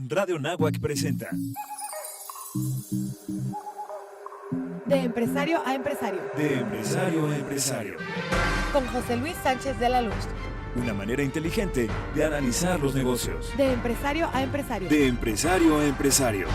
Radio Náhuac presenta De empresario a empresario. De empresario a empresario. Con José Luis Sánchez de la Luz. Una manera inteligente de analizar los negocios. De empresario a empresario. De empresario a empresario.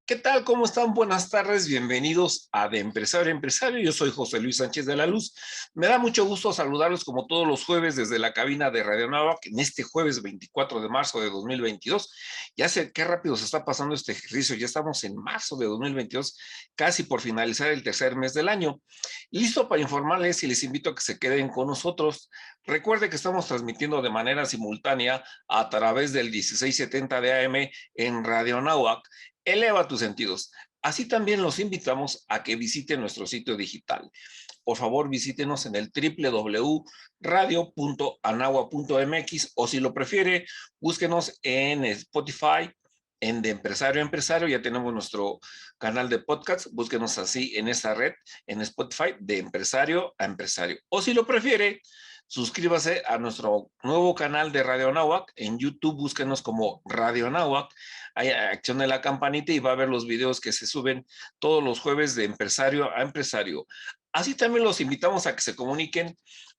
¿Qué tal? ¿Cómo están? Buenas tardes. Bienvenidos a De Empresario a Empresario. Yo soy José Luis Sánchez de la Luz. Me da mucho gusto saludarlos como todos los jueves desde la cabina de Radio Náhuac en este jueves 24 de marzo de 2022. Ya sé qué rápido se está pasando este ejercicio. Ya estamos en marzo de 2022, casi por finalizar el tercer mes del año. Listo para informarles y les invito a que se queden con nosotros. Recuerde que estamos transmitiendo de manera simultánea a través del 1670 de AM en Radio Náhuac. Eleva tus sentidos. Así también los invitamos a que visiten nuestro sitio digital. Por favor, visítenos en el www.radio.anagua.mx o si lo prefiere, búsquenos en Spotify, en De Empresario a Empresario. Ya tenemos nuestro canal de podcast. Búsquenos así en esa red, en Spotify, De Empresario a Empresario. O si lo prefiere, suscríbase a nuestro nuevo canal de Radio Náhuac. En YouTube, búsquenos como Radio Náhuac. Ahí accione la campanita y va a ver los videos que se suben todos los jueves de empresario a empresario. Así también los invitamos a que se comuniquen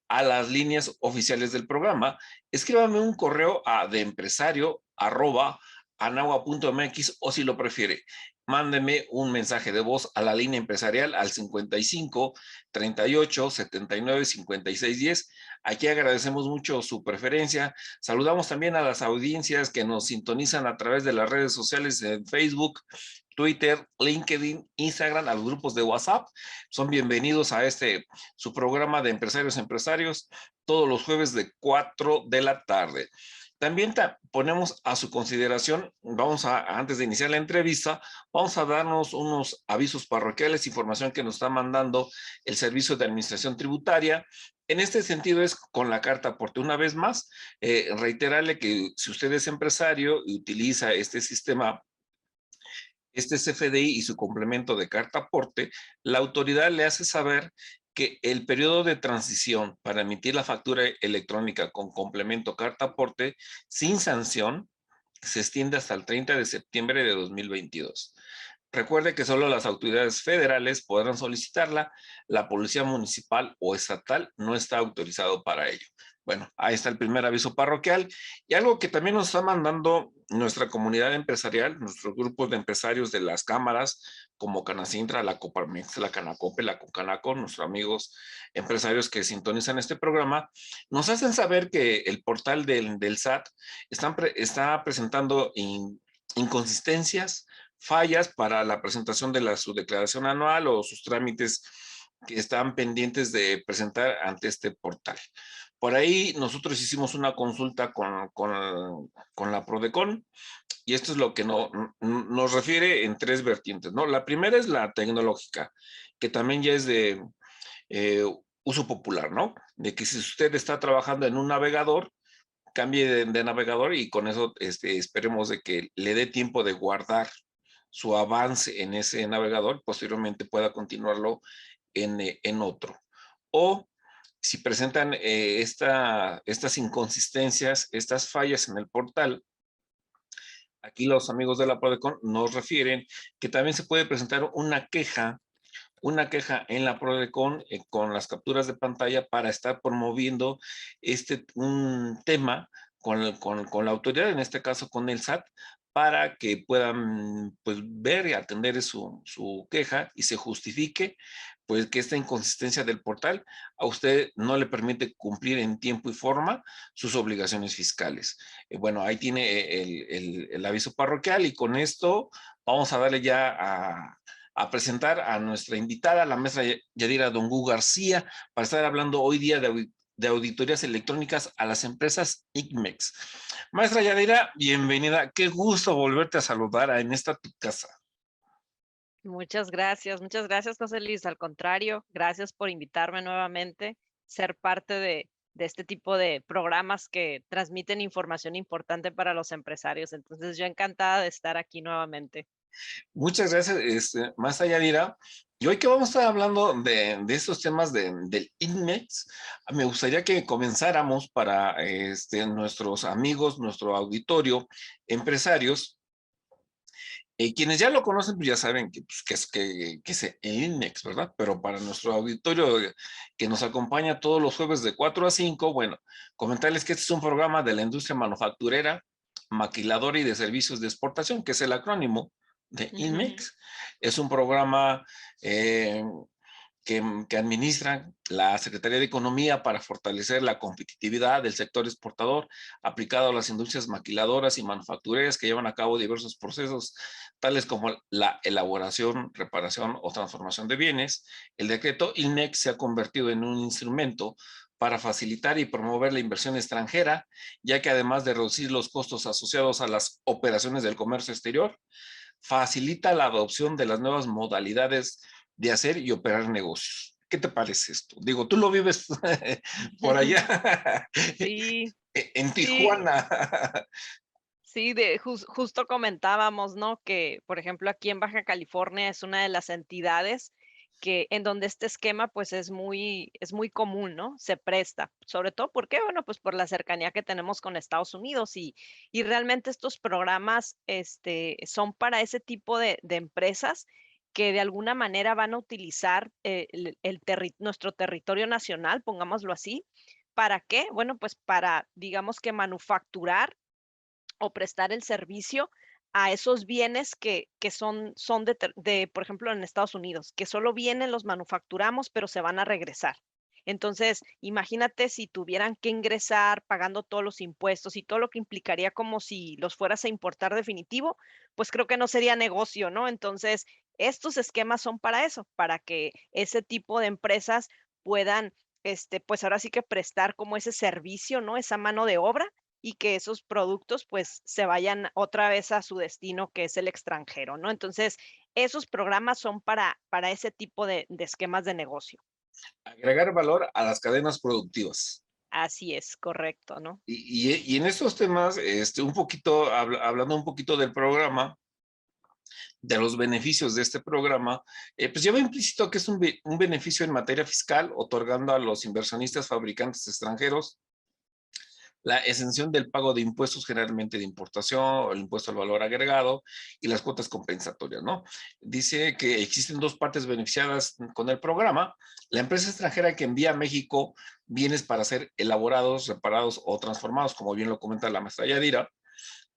a las líneas oficiales del programa. Escríbame un correo a deempresario@anagua.mx o si lo prefiere, mándeme un mensaje de voz a la línea empresarial al 55 38 79 56 10. Aquí agradecemos mucho su preferencia. Saludamos también a las audiencias que nos sintonizan a través de las redes sociales en Facebook, Twitter, LinkedIn, Instagram, a los grupos de WhatsApp. Son bienvenidos a su programa de Empresarios a Empresarios, todos los jueves de 4 de la tarde. También ponemos a su consideración, antes de iniciar la entrevista, vamos a darnos unos avisos parroquiales, información que nos está mandando el Servicio de Administración Tributaria. En este sentido es con la carta aporte. Una vez más, reiterarle que si usted es empresario y utiliza este sistema, este CFDI y su complemento de carta aporte, la autoridad le hace saber que el periodo de transición para emitir la factura electrónica con complemento carta aporte sin sanción se extiende hasta el 30 de septiembre de 2022. Recuerde que solo las autoridades federales podrán solicitarla, la policía municipal o estatal no está autorizado para ello. Bueno, ahí está el primer aviso parroquial. Y algo que también nos está mandando nuestra comunidad empresarial, nuestros grupos de empresarios de las cámaras, como Canacintra, la Coparmex, la Canacope, la Concanaco, nuestros amigos empresarios que sintonizan este programa, nos hacen saber que el portal del SAT está presentando inconsistencias, fallas para la presentación de su declaración anual o sus trámites que están pendientes de presentar ante este portal. Por ahí nosotros hicimos una consulta con la Prodecon y esto es lo que nos refiere en tres vertientes, ¿no? La primera es la tecnológica, que también ya es de uso popular, ¿no? De que si usted está trabajando en un navegador, cambie de navegador y con eso esperemos de que le dé tiempo de guardar su avance en ese navegador, posteriormente pueda continuarlo en otro. O si presentan estas inconsistencias, estas fallas en el portal, aquí los amigos de la Prodecon nos refieren que también se puede presentar una queja en la Prodecon con las capturas de pantalla para estar promoviendo un tema con la autoridad, en este caso con el SAT, para que puedan pues, ver y atender su queja y se justifique pues que esta inconsistencia del portal a usted no le permite cumplir en tiempo y forma sus obligaciones fiscales. Bueno, ahí tiene el aviso parroquial y con esto vamos a darle ya a presentar a nuestra invitada, la maestra Yadira Dongu García, para estar hablando hoy día de auditorías electrónicas a las empresas ICMEX. Maestra Yadira, bienvenida. Qué gusto volverte a saludar en esta tu casa. Muchas gracias, José Luis. Al contrario, gracias por invitarme nuevamente, ser parte de este tipo de programas que transmiten información importante para los empresarios. Entonces, yo encantada de estar aquí nuevamente. Muchas gracias, maestra Yadira. Y hoy que vamos a estar hablando de estos temas del INMEX, me gustaría que comenzáramos para nuestros amigos, nuestro auditorio, empresarios, quienes ya lo conocen, pues ya saben que es el INMEX, ¿verdad? Pero para nuestro auditorio que nos acompaña todos los jueves de 4 a 5, bueno, comentarles que este es un programa de la industria manufacturera, maquiladora y de servicios de exportación, que es el acrónimo de INMEX. Es un programa eh, que administra la Secretaría de Economía para fortalecer la competitividad del sector exportador aplicado a las industrias maquiladoras y manufactureras que llevan a cabo diversos procesos, tales como la elaboración, reparación o transformación de bienes. El decreto INMEX se ha convertido en un instrumento para facilitar y promover la inversión extranjera, ya que además de reducir los costos asociados a las operaciones del comercio exterior, facilita la adopción de las nuevas modalidades de hacer y operar negocios. ¿Qué te parece esto? Digo, tú lo vives por allá, Sí, en sí, Tijuana. sí, justo comentábamos, ¿no? Que, por ejemplo, aquí en Baja California es una de las entidades que en donde este esquema, pues, es muy común, ¿no? Se presta, sobre todo, ¿por qué? Bueno, pues, por la cercanía que tenemos con Estados Unidos y realmente estos programas, son para ese tipo de empresas que de alguna manera van a utilizar, nuestro territorio nacional, pongámoslo así, ¿para qué? Bueno, pues, para, digamos que manufacturar o prestar el servicio a esos bienes que son por ejemplo, en Estados Unidos, que solo vienen, los manufacturamos, pero se van a regresar. Entonces, imagínate si tuvieran que ingresar pagando todos los impuestos y todo lo que implicaría como si los fueras a importar definitivo, pues creo que no sería negocio, ¿no? Entonces, estos esquemas son para eso, para que ese tipo de empresas puedan, pues ahora sí que prestar como ese servicio, ¿no? Esa mano de obra y que esos productos, pues, se vayan otra vez a su destino, que es el extranjero, ¿no? Entonces, esos programas son para ese tipo de esquemas de negocio. Agregar valor a las cadenas productivas. Así es, correcto, ¿no? Y en estos temas, un poquito, hablando un poquito del programa, de los beneficios de este programa, pues lleva implícito que es un beneficio en materia fiscal, otorgando a los inversionistas fabricantes extranjeros la exención del pago de impuestos generalmente de importación, el impuesto al valor agregado y las cuotas compensatorias, ¿no? Dice que existen dos partes beneficiadas con el programa. La empresa extranjera que envía a México bienes para ser elaborados, reparados o transformados, como bien lo comenta la maestra Yadira,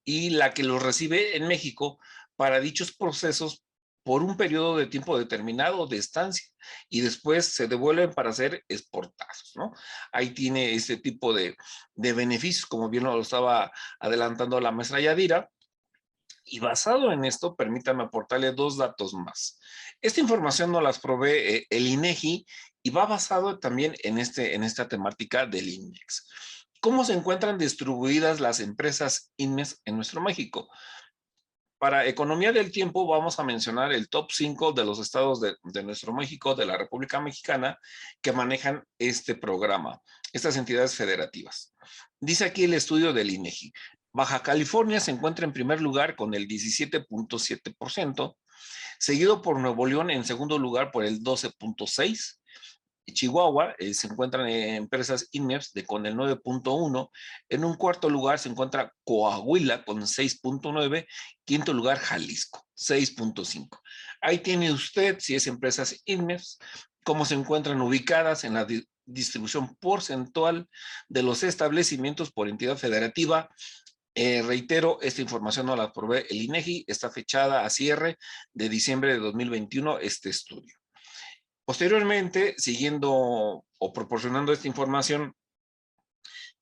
y la que los recibe en México para dichos procesos por un periodo de tiempo determinado de estancia y después se devuelven para ser exportados, ¿no? Ahí tiene este tipo de beneficios, como bien lo estaba adelantando la maestra Yadira, y basado en esto, permítame aportarle dos datos más. Esta información nos las provee el INEGI y va basado también en esta temática del INDEX. ¿Cómo se encuentran distribuidas las empresas INMES en nuestro México? Para economía del tiempo vamos a mencionar el top 5 de los estados de nuestro México, de la República Mexicana, que manejan este programa, estas entidades federativas. Dice aquí el estudio del INEGI. Baja California se encuentra en primer lugar con el 17.7%, seguido por Nuevo León en segundo lugar por el 12.6%. Chihuahua se encuentran empresas INMEPS con el 9.1. En un cuarto lugar se encuentra Coahuila con 6.9. Quinto lugar, Jalisco, 6.5. Ahí tiene usted, si es empresas INMEPS, cómo se encuentran ubicadas en la distribución porcentual de los establecimientos por entidad federativa. Reitero, esta información nos la provee el INEGI, está fechada a cierre de diciembre de 2021 este estudio. Posteriormente, siguiendo o proporcionando esta información,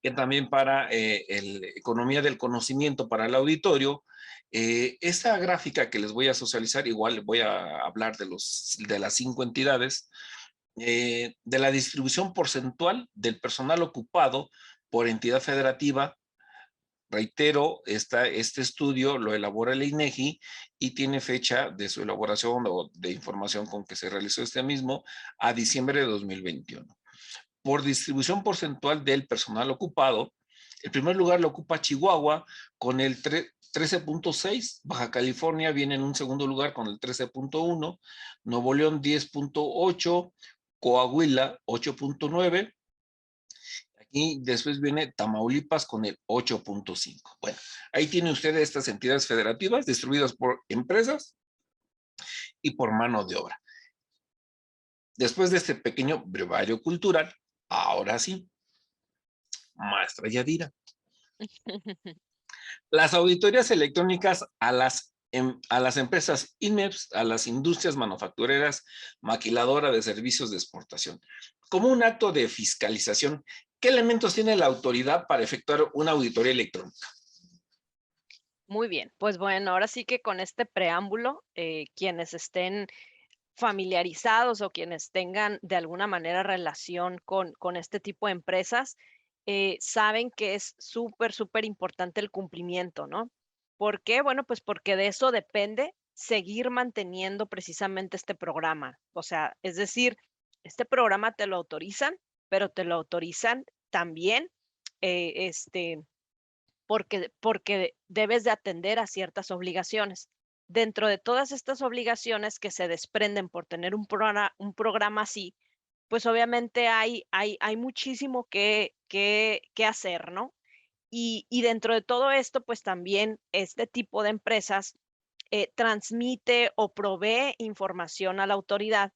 que también para economía del conocimiento para el auditorio, esta gráfica que les voy a socializar, igual voy a hablar de las 5 entidades, de la distribución porcentual del personal ocupado por entidad federativa. Reitero, este estudio lo elabora el INEGI y tiene fecha de su elaboración o de información con que se realizó este mismo a diciembre de 2021. Por distribución porcentual del personal ocupado, El primer lugar lo ocupa Chihuahua con el 13.6, Baja California viene en un segundo lugar con el 13.1, Nuevo León 10.8, Coahuila 8.9, y después viene Tamaulipas con el 8.5. Bueno, ahí tiene usted estas entidades federativas distribuidas por empresas y por mano de obra. Después de este pequeño brevario cultural, ahora sí, maestra Yadira. Las auditorías electrónicas a las empresas INMEX, a las industrias manufactureras, maquiladora de servicios de exportación. Como un acto de fiscalización, ¿qué elementos tiene la autoridad para efectuar una auditoría electrónica? Muy bien, pues bueno, ahora sí que con este preámbulo, quienes estén familiarizados o quienes tengan de alguna manera relación con este tipo de empresas, saben que es súper, súper importante el cumplimiento, ¿no? ¿Por qué? Bueno, pues porque de eso depende seguir manteniendo precisamente este programa. O sea, es decir, este programa te lo autorizan, pero te lo autorizan también, porque debes de atender a ciertas obligaciones. Dentro de todas estas obligaciones que se desprenden por tener un programa así, pues obviamente hay muchísimo que hacer, ¿no? Y dentro de todo esto, pues también este tipo de empresas transmite o provee información a la autoridad.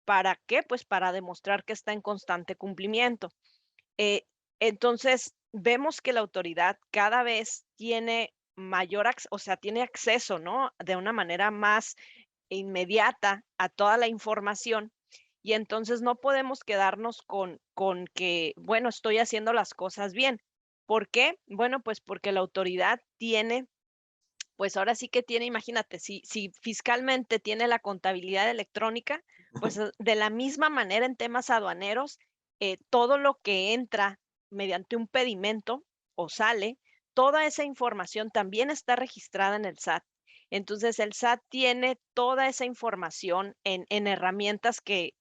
¿Para qué? Pues para demostrar que está en constante cumplimiento. Eh, entonces, vemos que la autoridad cada vez tiene o sea, tiene acceso, ¿no? De una manera más inmediata a toda la información. Y entonces no podemos quedarnos con que, bueno, estoy haciendo las cosas bien. ¿Por qué? Bueno, pues porque la autoridad tiene, pues ahora sí que tiene, imagínate, si fiscalmente tiene la contabilidad electrónica, pues de la misma manera en temas aduaneros, todo lo que entra mediante un pedimento o sale, toda esa información también está registrada en el SAT. Entonces, el SAT tiene toda esa información en herramientas que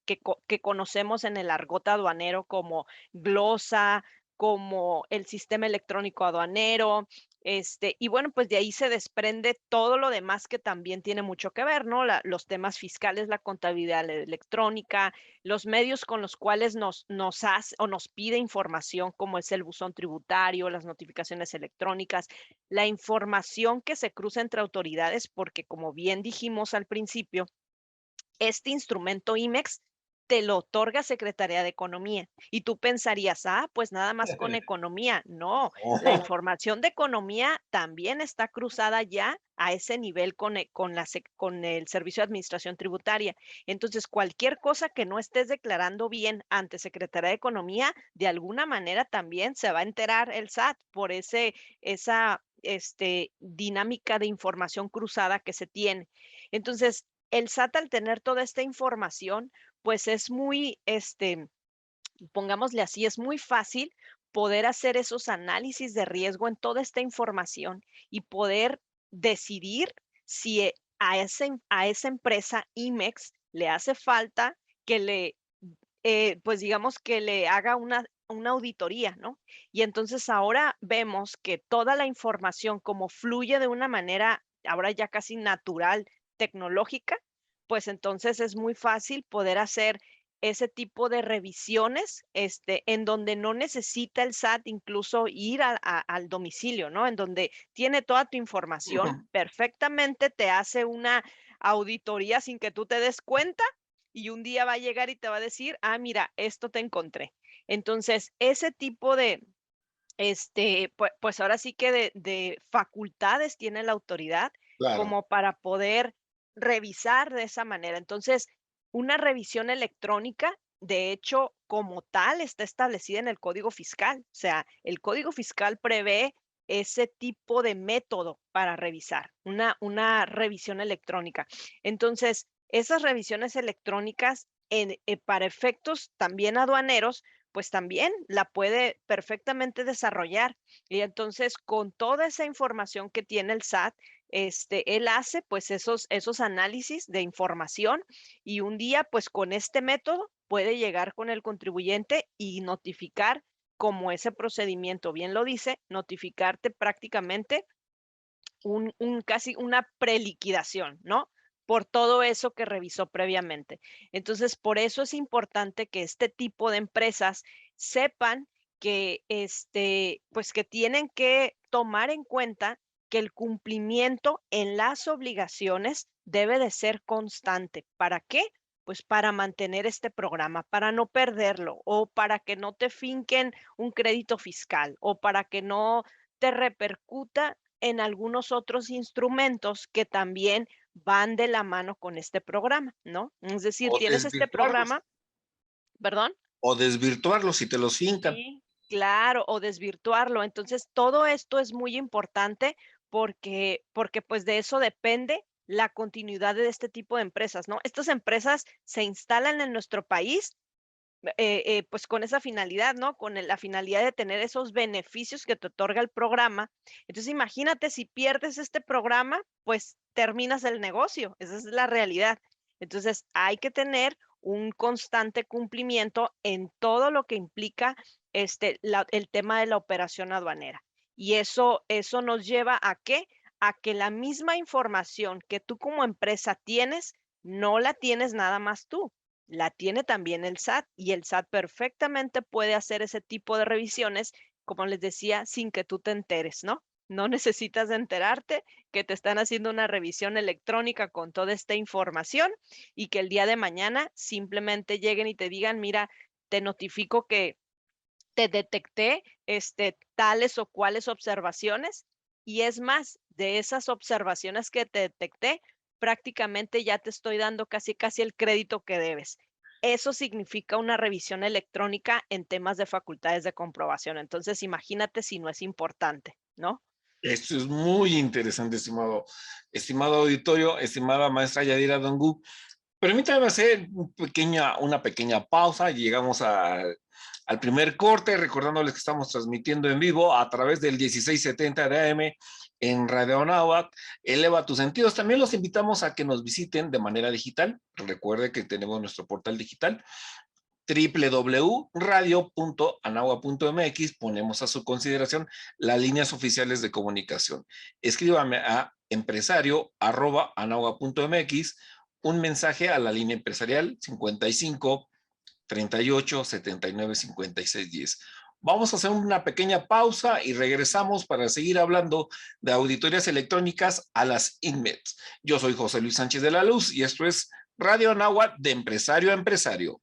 conocemos en el argot aduanero como Glosa, como el sistema electrónico aduanero, y bueno, pues de ahí se desprende todo lo demás que también tiene mucho que ver, ¿no? Los temas fiscales, la contabilidad electrónica, los medios con los cuales nos hace o nos pide información, como es el buzón tributario, las notificaciones electrónicas, la información que se cruza entre autoridades, porque como bien dijimos al principio, este instrumento IMEX te lo otorga Secretaría de Economía. Y tú pensarías, pues nada más con economía. No, la información de economía también está cruzada ya a ese nivel con el Servicio de Administración Tributaria. Entonces, cualquier cosa que no estés declarando bien ante Secretaría de Economía, de alguna manera también se va a enterar el SAT por esa dinámica de información cruzada que se tiene. Entonces, el SAT al tener toda esta información, pues es muy, pongámosle así, es muy fácil poder hacer esos análisis de riesgo en toda esta información y poder decidir si a esa empresa IMEX le hace falta que pues digamos que le haga una auditoría, ¿no? Y entonces ahora vemos que toda la información como fluye de una manera ahora ya casi natural, tecnológica, pues entonces es muy fácil poder hacer ese tipo de revisiones, en donde no necesita el SAT incluso ir al domicilio, ¿no? En donde tiene toda tu información, perfectamente te hace una auditoría sin que tú te des cuenta y un día va a llegar y te va a decir, mira, esto te encontré. Entonces, ese tipo de, pues ahora sí que de facultades tiene la autoridad Claro. como para poder revisar de esa manera. Entonces, una revisión electrónica, de hecho, como tal, está establecida en el Código Fiscal. O sea, el Código Fiscal prevé ese tipo de método para revisar, una revisión electrónica. Entonces, esas revisiones electrónicas para efectos también aduaneros, pues también la puede perfectamente desarrollar. Y entonces, con toda esa información que tiene el SAT, él hace pues esos análisis de información y un día pues con este método puede llegar con el contribuyente y notificar como ese procedimiento bien lo dice, notificarte prácticamente casi una preliquidación, ¿no? Por todo eso que revisó previamente. Entonces, por eso es importante que este tipo de empresas sepan que, pues que tienen que tomar en cuenta que el cumplimiento en las obligaciones debe de ser constante. ¿Para qué? Pues para mantener este programa, para no perderlo, o para que no te finquen un crédito fiscal, o para que no te repercuta en algunos otros instrumentos que también van de la mano con este programa, ¿no? Es decir, O tienes este desvirtuarlos, programa, ¿perdón? o desvirtuarlos si te los fincan. Sí, claro, o desvirtuarlo. Entonces, todo esto es muy importante porque pues de eso depende la continuidad de este tipo de empresas, ¿no? Estas empresas se instalan en nuestro país pues con esa finalidad, ¿no? Con la finalidad de tener esos beneficios que te otorga el programa. Entonces, imagínate si pierdes este programa, pues terminas el negocio. Esa es la realidad. Entonces, hay que tener un constante cumplimiento en todo lo que implica el tema de la operación aduanera. Y eso nos lleva a qué? A que la misma información que tú como empresa tienes, no la tienes nada más tú, la tiene también el SAT y el SAT perfectamente puede hacer ese tipo de revisiones, como les decía, sin que tú te enteres, ¿no? No necesitas de enterarte que te están haciendo una revisión electrónica con toda esta información y que el día de mañana simplemente lleguen y te digan, mira, te notifico que te detecté tales o cuales observaciones y es más, de esas observaciones que te detecté, prácticamente ya te estoy dando casi casi el crédito que debes. Eso significa una revisión electrónica en temas de facultades de comprobación. Entonces, imagínate si no es importante, ¿no? Esto es muy interesante, estimado auditorio, estimada maestra Yadira Dongu. Permítame hacer una pequeña pausa. Llegamos al primer corte, recordándoles que estamos transmitiendo en vivo a través del 1670 de AM en Radio Anáhuac. Eleva tus sentidos. También los invitamos a que nos visiten de manera digital. Recuerde que tenemos nuestro portal digital www.radio.anagua.mx. Ponemos a su consideración las líneas oficiales de comunicación. Escríbame a empresario@anagua.mx un mensaje a la línea empresarial 55 38 79 56 10. Vamos a hacer una pequeña pausa y regresamos para seguir hablando de auditorías electrónicas a las INMETs. Yo soy José Luis Sánchez de la Luz y esto es Radio Anáhuac de empresario a empresario.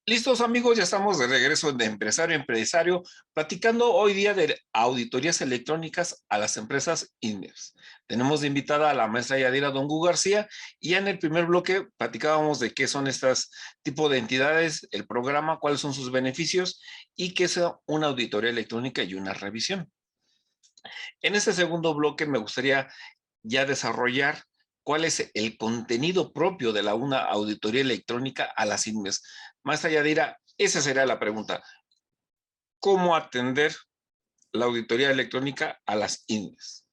Listos amigos, ya estamos de regreso de empresario a empresario, platicando hoy día de auditorías electrónicas a las empresas INMEPS. Tenemos de invitada a la maestra Yadira Dongu García y ya en el primer bloque platicábamos de qué son estas tipos de entidades, el programa, cuáles son sus beneficios y qué es una auditoría electrónica y una revisión. En este segundo bloque me gustaría ya desarrollar cuál es el contenido propio de una auditoría electrónica a las INMES. Maestra Yadira, esa sería la pregunta. ¿Cómo atender la auditoría electrónica a las INMES?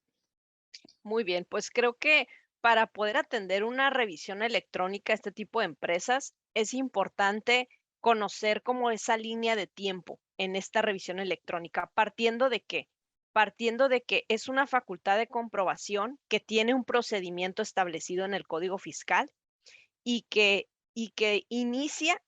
Muy bien, pues creo que para poder atender una revisión electrónica a este tipo de empresas, es importante conocer como esa línea de tiempo en esta revisión electrónica, partiendo de qué? Partiendo de que es una facultad de comprobación que tiene un procedimiento establecido en el Código Fiscal y que inicia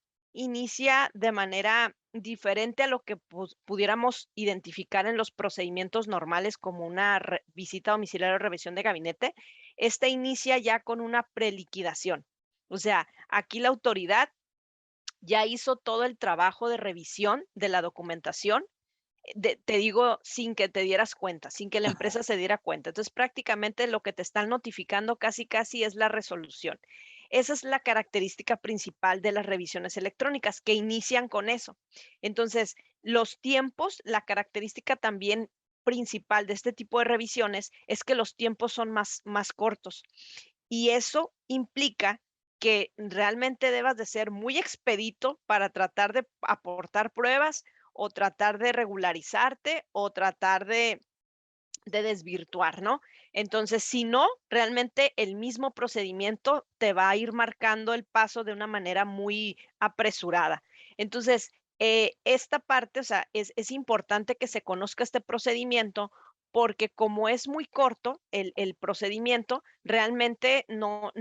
de manera diferente a lo que pudiéramos identificar en los procedimientos normales como una visita domiciliaria o revisión de gabinete. Esta inicia ya con una preliquidación. O sea, aquí la autoridad ya hizo todo el trabajo de revisión de la documentación, te digo, sin que te dieras cuenta, sin que la empresa se diera cuenta. Entonces, prácticamente lo que te están notificando casi, casi es la resolución. Esa es la característica principal de las revisiones electrónicas, que inician con eso. Entonces, los tiempos, la característica también principal de este tipo de revisiones es que los tiempos son más cortos. Y eso implica que realmente debas de ser muy expedito para tratar de aportar pruebas o tratar de regularizarte o tratar de desvirtuar, ¿no? Entonces, si no, realmente el mismo procedimiento te va a ir marcando el paso de una manera muy apresurada. Entonces, esta parte, o sea, es importante que se conozca este procedimiento porque como es muy corto el procedimiento, realmente no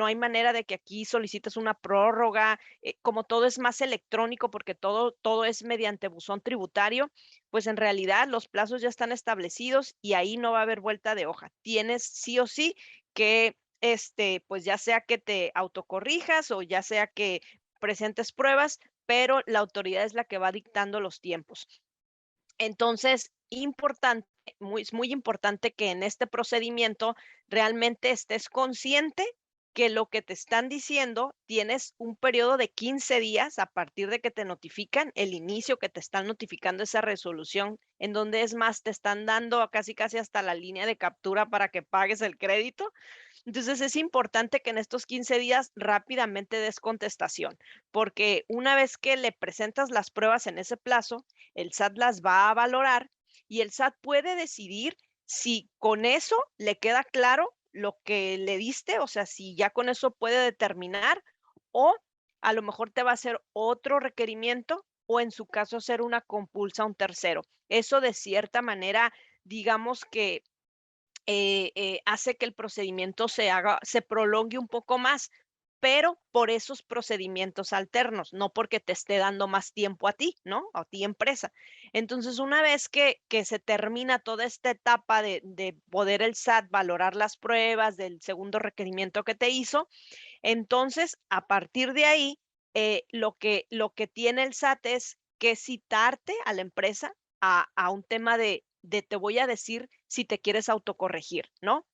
hay manera de que aquí solicites una prórroga, como todo es más electrónico, porque todo es mediante buzón tributario, pues en realidad los plazos ya están establecidos y ahí no va a haber vuelta de hoja. Tienes sí o sí que, pues ya sea que te autocorrijas o ya sea que presentes pruebas, pero la autoridad es la que va dictando los tiempos. Entonces, importante, es muy importante que en este procedimiento realmente estés consciente que lo que te están diciendo tienes un periodo de 15 días a partir de que te notifican, el inicio que te están notificando esa resolución, en donde es más, te están dando casi casi hasta la línea de captura para que pagues el crédito. Entonces es importante que en estos 15 días rápidamente des contestación, porque una vez que le presentas las pruebas en ese plazo, el SAT las va a valorar y el SAT puede decidir si con eso le queda claro lo que le diste, o sea, si ya con eso puede determinar o a lo mejor te va a hacer otro requerimiento o en su caso hacer una compulsa a un tercero. Eso de cierta manera, digamos que hace que el procedimiento se prolongue un poco más, pero por esos procedimientos alternos, no porque te esté dando más tiempo a ti, ¿no? A ti empresa. Entonces, una vez que se termina toda esta etapa de poder el SAT valorar las pruebas del segundo requerimiento que te hizo, entonces, a partir de ahí, lo que tiene el SAT es que citarte a la empresa a un tema de te voy a decir si te quieres autocorregir, ¿no?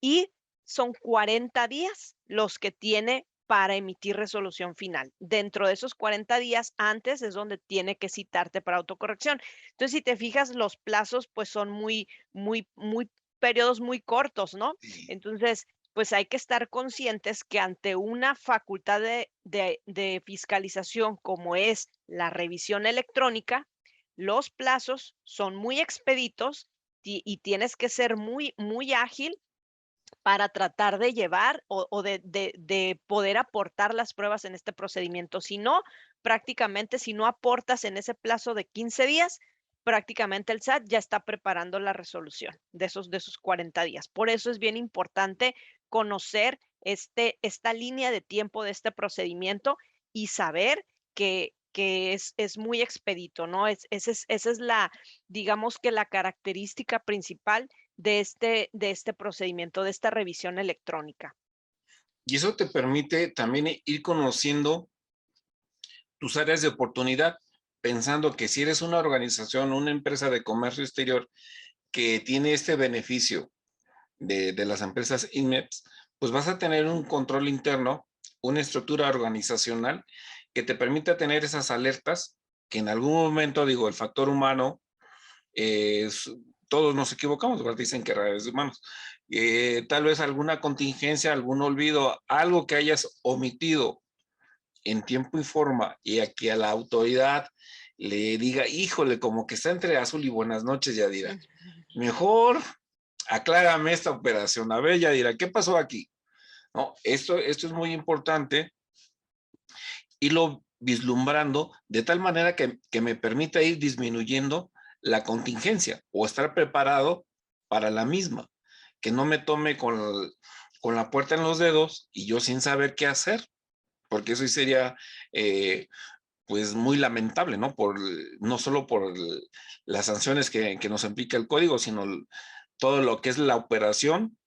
Y son 40 días los que tiene para emitir resolución final. Dentro de esos 40 días antes es donde tiene que citarte para autocorrección. Entonces, si te fijas, los plazos pues son muy periodos muy cortos, ¿no? Sí. Entonces, pues hay que estar conscientes que ante una facultad de fiscalización como es la revisión electrónica, los plazos son muy expeditos y tienes que ser muy ágil para tratar de llevar o de poder aportar las pruebas en este procedimiento. Si no, prácticamente, si no aportas en ese plazo de 15 días, prácticamente el SAT ya está preparando la resolución de esos 40 días. Por eso es bien importante conocer esta línea de tiempo de este procedimiento y saber que es muy expedito, ¿no? Esa es la, digamos que la característica principal de este procedimiento, de esta revisión electrónica. Y eso te permite también ir conociendo tus áreas de oportunidad, pensando que si eres una organización, una empresa de comercio exterior que tiene este beneficio de las empresas INMEPS, pues vas a tener un control interno, una estructura organizacional que te permita tener esas alertas que en algún momento, digo, el factor humano, todos nos equivocamos, ¿verdad? Dicen que rara vez humanos. Tal vez alguna contingencia, algún olvido, algo que hayas omitido en tiempo y forma y a que a la autoridad le diga, híjole, como que está entre azul y buenas noches, ya dirá, mejor aclárame esta operación. A ver, ya dirá, ¿qué pasó aquí? No, esto es muy importante irlo vislumbrando de tal manera que me permita ir disminuyendo la contingencia o estar preparado para la misma, que no me tome con la puerta en los dedos y yo sin saber qué hacer, porque eso sí sería pues muy lamentable, ¿no? No solo por las sanciones que nos implica el código, sino todo lo que es la operación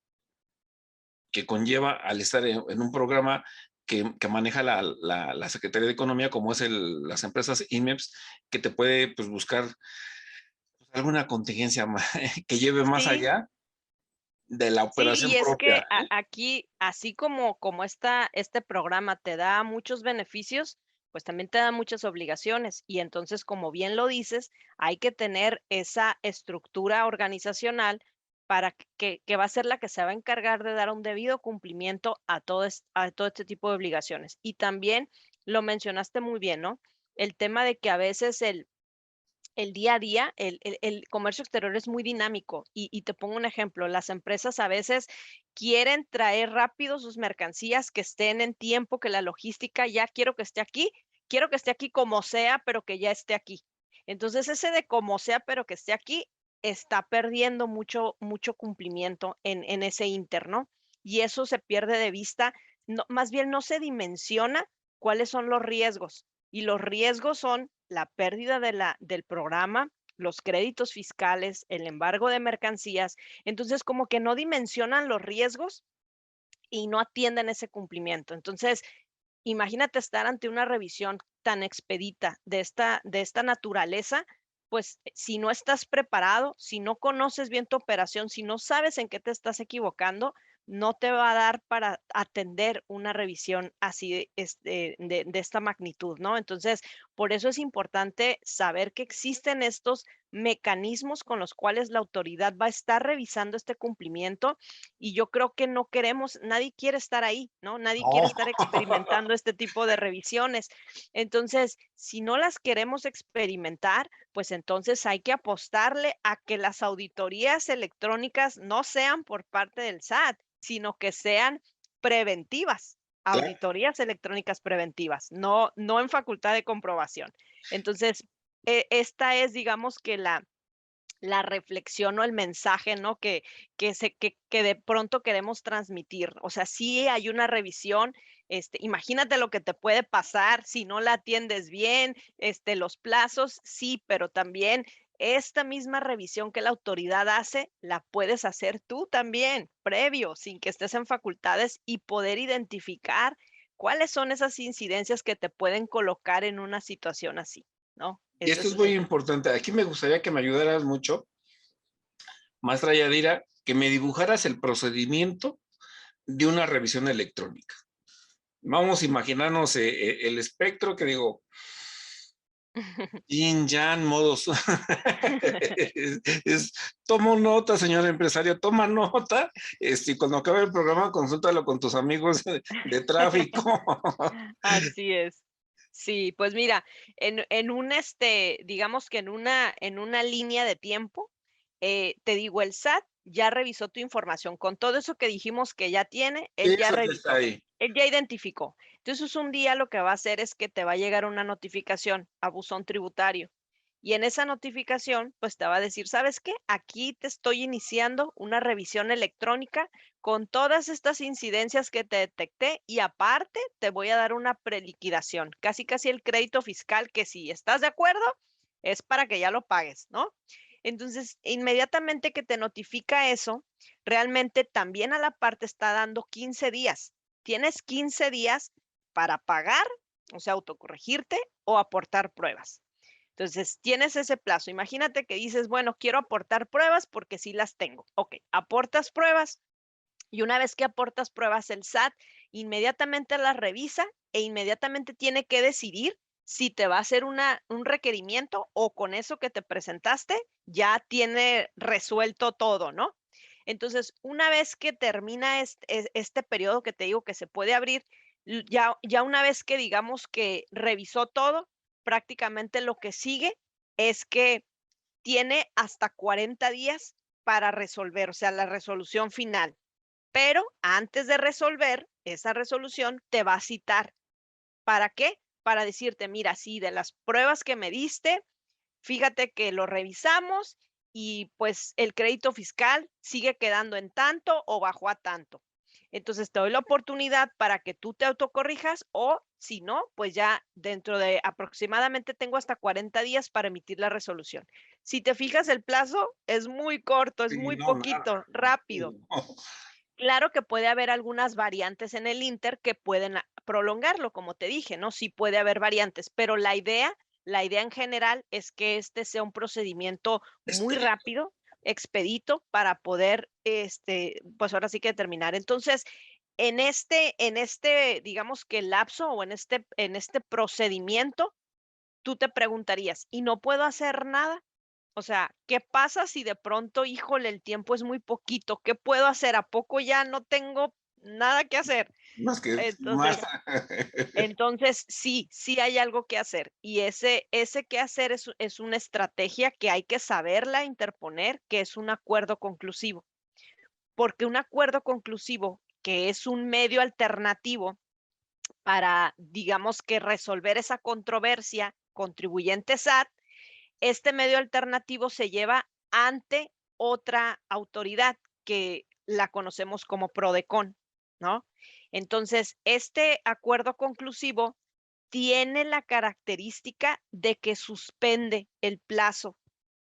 que conlleva al estar en un programa que maneja la Secretaría de Economía, como es las empresas INMEPS, que te puede pues, buscar alguna contingencia que lleve más Sí, allá de la sí, operación y es que propia. aquí, así como este programa te da muchos beneficios, pues también te da muchas obligaciones. Y entonces, como bien lo dices, hay que tener esa estructura organizacional para que va a ser la que se va a encargar de dar un debido cumplimiento a todo este tipo de obligaciones. Y también lo mencionaste muy bien, ¿no? El tema de que a veces el día a día, el comercio exterior es muy dinámico y te pongo un ejemplo, las empresas a veces quieren traer rápido sus mercancías que estén en tiempo, que la logística ya quiero que esté aquí quiero que esté aquí como sea, pero que ya esté aquí. Entonces, ese de como sea, pero que esté aquí, está perdiendo mucho cumplimiento en ese inter, ¿no? Y eso se pierde de vista, no, más bien no se dimensiona cuáles son los riesgos. Y los riesgos son la pérdida del programa, los créditos fiscales, el embargo de mercancías. Entonces, como que no dimensionan los riesgos y no atienden ese cumplimiento. Entonces, imagínate estar ante una revisión tan expedita de esta naturaleza, pues si no estás preparado, si no conoces bien tu operación, si no sabes en qué te estás equivocando, no te va a dar para atender una revisión así de esta magnitud, ¿no? Entonces, por eso es importante saber que existen estos mecanismos con los cuales la autoridad va a estar revisando este cumplimiento y yo creo que no queremos, nadie quiere estar ahí, ¿no? Nadie quiere No. estar experimentando este tipo de revisiones. Entonces, si no las queremos experimentar, pues entonces hay que apostarle a que las auditorías electrónicas no sean por parte del SAT, sino que sean preventivas, Claro. auditorías electrónicas preventivas, no en facultad de comprobación. Entonces, esta es, digamos que la reflexión o el mensaje, ¿no? Que de pronto queremos transmitir. O sea, sí hay una revisión, imagínate lo que te puede pasar si no la atiendes bien, los plazos, sí, pero también esta misma revisión que la autoridad hace, la puedes hacer tú también, previo, sin que estés en facultades y poder identificar cuáles son esas incidencias que te pueden colocar en una situación así, ¿no? Y Eso esto es es muy importante. Aquí me gustaría que me ayudaras mucho, maestra Yadira, que me dibujaras el procedimiento de una revisión electrónica. Vamos a imaginarnos el espectro que digo, yin, yang, modos. Tomo nota, señor empresario, toma nota. Cuando acabe el programa, consúltalo con tus amigos de tráfico. Así es. Sí, pues mira, en un, digamos que en una línea de tiempo, te digo, el SAT ya revisó tu información. Con todo eso que dijimos que ya tiene, él ya Eso ya está revisó, ahí. él ya identificó. Entonces, un día lo que va a hacer es que te va a llegar una notificación a buzón tributario. Y en esa notificación, pues te va a decir, ¿sabes qué? Aquí te estoy iniciando una revisión electrónica con todas estas incidencias que te detecté y aparte te voy a dar una preliquidación, casi casi el crédito fiscal que si estás de acuerdo es para que ya lo pagues, ¿no? Entonces, inmediatamente que te notifica eso, realmente también a la parte está dando 15 días. Tienes 15 días para pagar, o sea, autocorregirte o aportar pruebas. Entonces, tienes ese plazo. Imagínate que dices, bueno, quiero aportar pruebas porque sí las tengo. Ok, aportas pruebas, y una vez que aportas pruebas, el SAT inmediatamente las revisa e inmediatamente tiene que decidir si te va a hacer un requerimiento o con eso que te presentaste ya tiene resuelto todo, ¿no? Entonces, una vez que termina este periodo que te digo que se puede abrir, ya una vez que digamos que revisó todo, prácticamente lo que sigue es que tiene hasta 40 días para resolver, o sea, la resolución final. Pero antes de resolver esa resolución, te va a citar. ¿Para qué? Para decirte, mira, sí, de las pruebas que me diste, fíjate que lo revisamos y pues el crédito fiscal sigue quedando en tanto o bajó a tanto. Entonces te doy la oportunidad para que tú te autocorrijas o si no, pues ya dentro de aproximadamente tengo hasta 40 días para emitir la resolución. Si te fijas, el plazo es muy corto, es Sí, muy no, nada. poquito, rápido. Claro que puede haber algunas variantes en el inter que pueden prolongarlo, como te dije, ¿no? Sí puede haber variantes, pero la idea en general es que este sea un procedimiento muy Expedito. rápido, expedito, para poder, pues ahora sí que terminar. Entonces, digamos que lapso o en este procedimiento, tú te preguntarías, ¿y no puedo hacer nada? O sea, ¿qué pasa si de pronto, híjole, el tiempo es muy poquito? ¿Qué puedo hacer? ¿A poco ya no tengo nada que hacer? Más que más. Entonces, sí, sí hay algo que hacer. Y ese qué hacer es una estrategia que hay que saberla interponer, que es un acuerdo conclusivo. Porque un acuerdo conclusivo, que es un medio alternativo para, digamos que resolver esa controversia contribuyente SAT, este medio alternativo se lleva ante otra autoridad que la conocemos como PRODECON, ¿no? Entonces, este acuerdo conclusivo tiene la característica de que suspende el plazo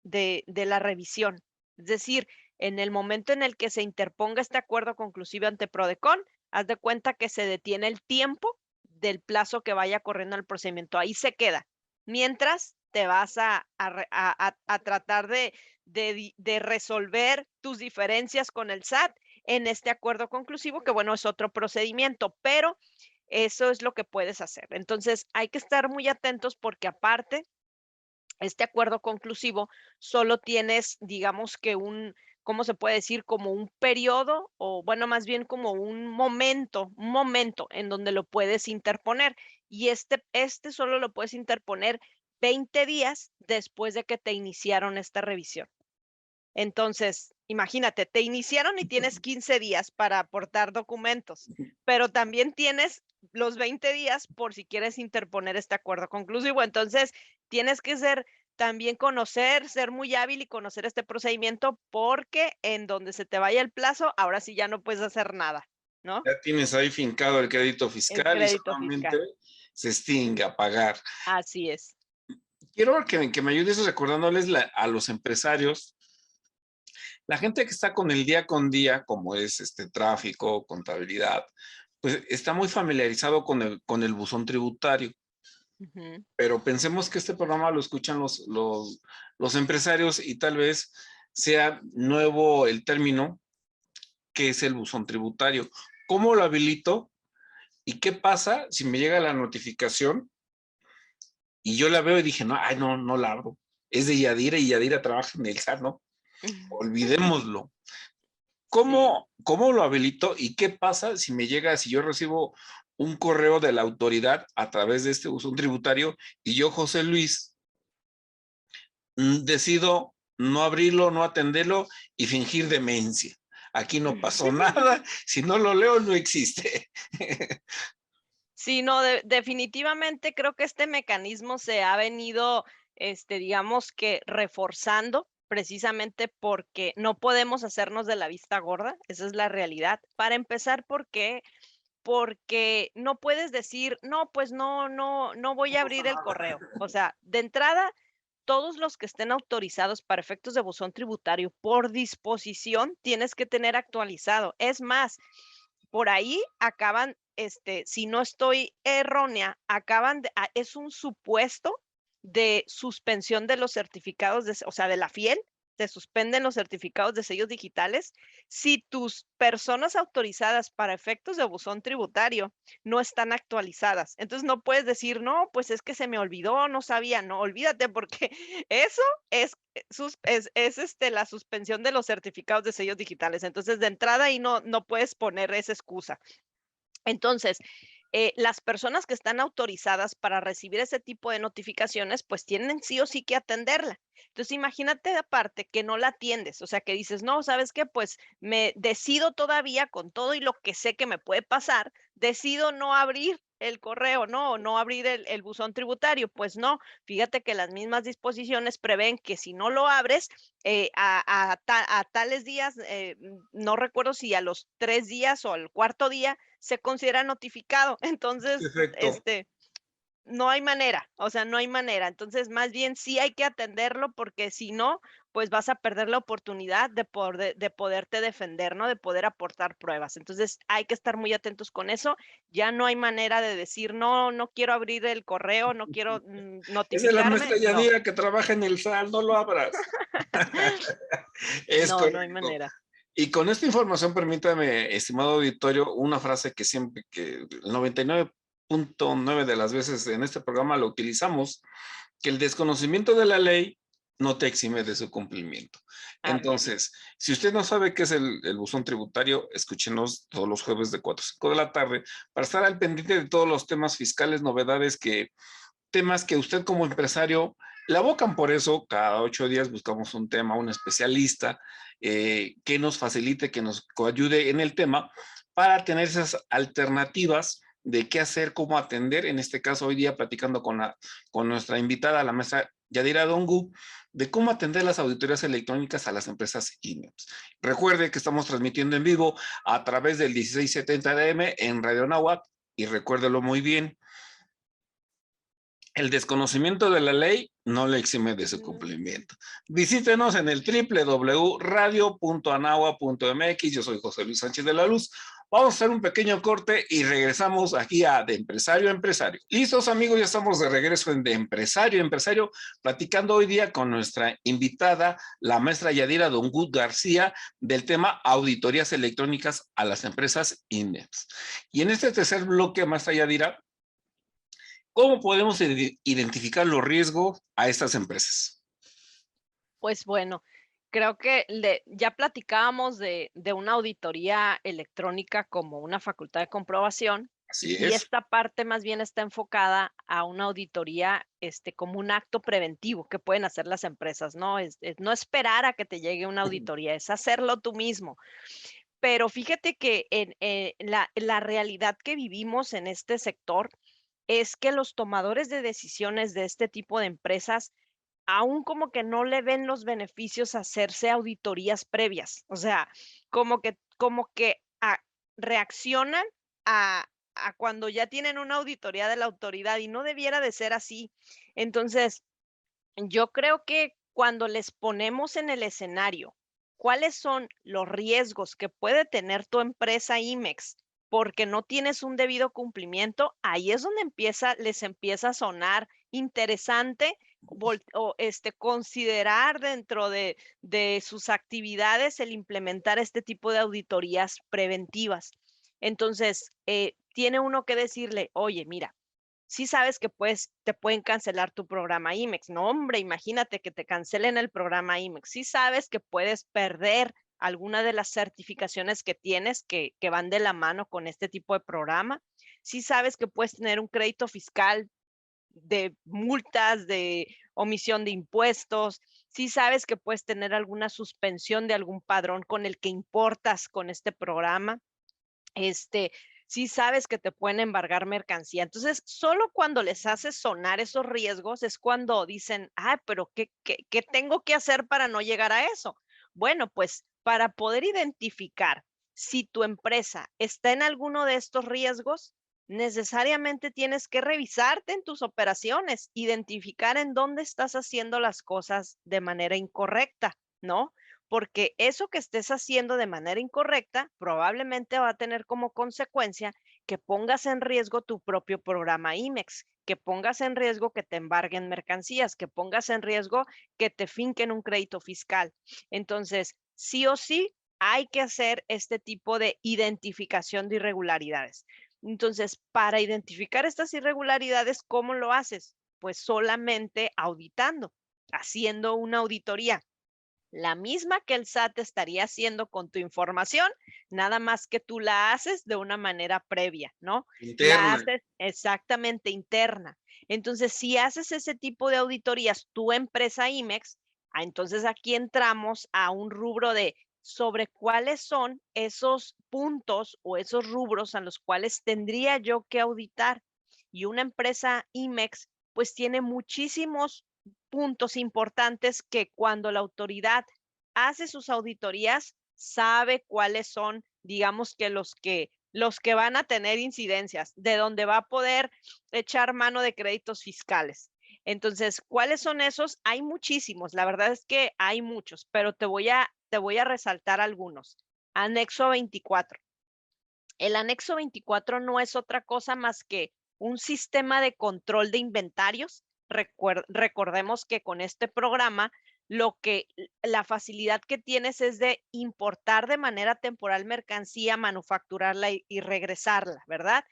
de la revisión. Es decir, en el momento en el que se interponga este acuerdo conclusivo ante PRODECON, haz de cuenta que se detiene el tiempo del plazo que vaya corriendo el procedimiento. Ahí se queda. Mientras te vas a tratar de resolver tus diferencias con el SAT en este acuerdo conclusivo, que bueno, es otro procedimiento, pero eso es lo que puedes hacer. Entonces, hay que estar muy atentos porque aparte, este acuerdo conclusivo solo tienes, digamos que ¿cómo se puede decir? Como un periodo o bueno, más bien como un momento en donde lo puedes interponer. Y este solo lo puedes interponer 20 días después de que te iniciaron esta revisión. Entonces, imagínate, te iniciaron y tienes 15 días para aportar documentos, pero también tienes los 20 días por si quieres interponer este acuerdo conclusivo. Entonces, tienes que ser muy hábil y conocer este procedimiento porque en donde se te vaya el plazo, ahora sí ya no puedes hacer nada, ¿no? Ya tienes ahí fincado el crédito El fiscal y crédito solamente fiscal. se extingue a pagar. Así es. Quiero que me ayudes recordándoles a los empresarios, la gente que está con el día con día, como es tráfico, contabilidad, pues está muy familiarizado con el buzón tributario. Ujú. Pero pensemos que este programa lo escuchan los empresarios y tal vez sea nuevo el término que es el buzón tributario. ¿Cómo lo habilito? ¿Y qué pasa si me llega la notificación y yo la veo y dije, no, ay, no, no la abro? Es de Yadira y Yadira trabaja en el SAT, ¿no? Olvidémoslo. Sí. ¿Cómo lo habilito y qué pasa si yo recibo un correo de la autoridad a través de este buzón tributario y yo, José Luis, decido no abrirlo, no atenderlo y fingir demencia? Aquí no pasó nada, si no lo leo no existe. Sí, no, definitivamente creo que este mecanismo se ha venido, digamos que reforzando precisamente porque no podemos hacernos de la vista gorda, esa es la realidad. Para empezar, ¿por qué? Porque no puedes decir, no, pues no voy No a pasa abrir el nada. correo. O sea, de entrada, todos los que estén autorizados para efectos de buzón tributario por disposición tienes que tener actualizado. Es más, por ahí acaban, si no estoy errónea, es un supuesto de suspensión de los certificados, o sea, de la FIEL, se suspenden los certificados de sellos digitales si tus personas autorizadas para efectos de buzón tributario no están actualizadas. Entonces no puedes decir, no, pues es que se me olvidó, no sabía, no, olvídate, porque eso es, la suspensión de los certificados de sellos digitales. Entonces, de entrada ahí no puedes poner esa excusa. Entonces, las personas que están autorizadas para recibir ese tipo de notificaciones, pues tienen sí o sí que atenderla. Entonces, imagínate aparte que no la atiendes, o sea, que dices, no, ¿sabes qué? Pues me decido todavía con todo y lo que sé que me puede pasar, decido no abrir el correo, no abrir el buzón tributario. Pues no, fíjate que las mismas disposiciones prevén que si no lo abres, a tales días, no recuerdo si a los 3 días o al cuarto día, se considera notificado. Entonces, Perfecto. no hay manera, o sea, no hay manera. Entonces, más bien sí hay que atenderlo porque si no, pues vas a perder la oportunidad de poderte defender, ¿no? De poder aportar pruebas. Entonces, hay que estar muy atentos con eso. Ya no hay manera de decir, no quiero abrir el correo, no quiero Esa es la notificarme. maestra No, Yadira que trabaja en el SAT, no lo abras. Es no hay correcto. manera. Y con esta información, permítame, estimado auditorio, una frase que siempre, que el 99.9 de las veces en este programa lo utilizamos, que el desconocimiento de la ley no te exime de su cumplimiento. Así es. Entonces, si usted no sabe qué es el buzón tributario, escúchenos todos los jueves de 4 a 5 de la tarde para estar al pendiente de todos los temas fiscales, novedades temas que usted como empresario le abocan. Por eso cada 8 días buscamos un tema, un especialista que nos facilite, que nos coayude en el tema para tener esas alternativas de qué hacer, cómo atender, en este caso hoy día platicando con nuestra invitada, la maestra Yadira Dongu, de cómo atender las auditorías electrónicas a las empresas IMEX. Recuerde que estamos transmitiendo en vivo a través del 1670 AM en Radio Nahuatl, y recuérdelo muy bien, el desconocimiento de la ley no le exime de su cumplimiento. Visítenos en el www.radio.anagua.mx. Yo soy José Luis Sánchez de la Luz. Vamos a hacer un pequeño corte y regresamos aquí a De Empresario a Empresario. Listos, amigos, ya estamos de regreso en De Empresario a Empresario, platicando hoy día con nuestra invitada, la maestra Yadira Dongu García, del tema auditorías electrónicas a las empresas INDEX. Y en este tercer bloque, maestra Yadira, ¿cómo podemos identificar los riesgos a estas empresas? Pues bueno, creo que ya platicábamos de una auditoría electrónica como una facultad de comprobación. Así Y es. esta parte más bien está enfocada a una auditoría como un acto preventivo que pueden hacer las empresas, ¿no? Es no esperar a que te llegue una auditoría, es hacerlo tú mismo. Pero fíjate que la realidad que vivimos en este sector es que los tomadores de decisiones de este tipo de empresas aún como que no le ven los beneficios a hacerse auditorías previas. O sea, como que reaccionan a, a cuando ya tienen una auditoría de la autoridad y no debiera de ser así. Entonces, yo creo que cuando les ponemos en el escenario cuáles son los riesgos que puede tener tu empresa IMEX porque no tienes un debido cumplimiento, ahí es donde les empieza a sonar interesante considerar dentro de sus actividades el implementar este tipo de auditorías preventivas. Entonces, tiene uno que decirle, oye, mira, sí sabes que te pueden cancelar tu programa IMEX. No, hombre, imagínate que te cancelen el programa IMEX. Sí sabes que puedes perder alguna de las certificaciones que tienes que van de la mano con este tipo de programa. Sí sabes que puedes tener un crédito fiscal de multas, de omisión de impuestos. Sí sabes que puedes tener alguna suspensión de algún padrón con el que importas con este programa. Sí sabes que te pueden embargar mercancía. Entonces, solo cuando les haces sonar esos riesgos es cuando dicen, pero ¿qué tengo que hacer para no llegar a eso? Bueno, pues para poder identificar si tu empresa está en alguno de estos riesgos, necesariamente tienes que revisarte en tus operaciones, identificar en dónde estás haciendo las cosas de manera incorrecta, ¿no? Porque eso que estés haciendo de manera incorrecta probablemente va a tener como consecuencia que pongas en riesgo tu propio programa IMEX, que pongas en riesgo que te embarguen mercancías, que pongas en riesgo que te finquen un crédito fiscal. Entonces, sí o sí, hay que hacer este tipo de identificación de irregularidades. Entonces, para identificar estas irregularidades, ¿cómo lo haces? Pues solamente auditando, haciendo una auditoría. La misma que el SAT estaría haciendo con tu información, nada más que tú la haces de una manera previa, ¿no? La Interna. haces exactamente interna. Entonces, si haces ese tipo de auditorías, tu empresa IMEX, entonces aquí entramos a un rubro de sobre cuáles son esos puntos o esos rubros a los cuales tendría yo que auditar. Y una empresa IMEX, pues tiene muchísimos puntos importantes que cuando la autoridad hace sus auditorías, sabe cuáles son, digamos que los que van a tener incidencias, de donde va a poder echar mano de créditos fiscales. Entonces, ¿cuáles son esos? Hay muchísimos, la verdad es que hay muchos, pero te voy a resaltar algunos. Anexo 24. El anexo 24 no es otra cosa más que un sistema de control de inventarios. Recordemos que con este programa la facilidad que tienes es de importar de manera temporal mercancía, manufacturarla y regresarla, ¿verdad?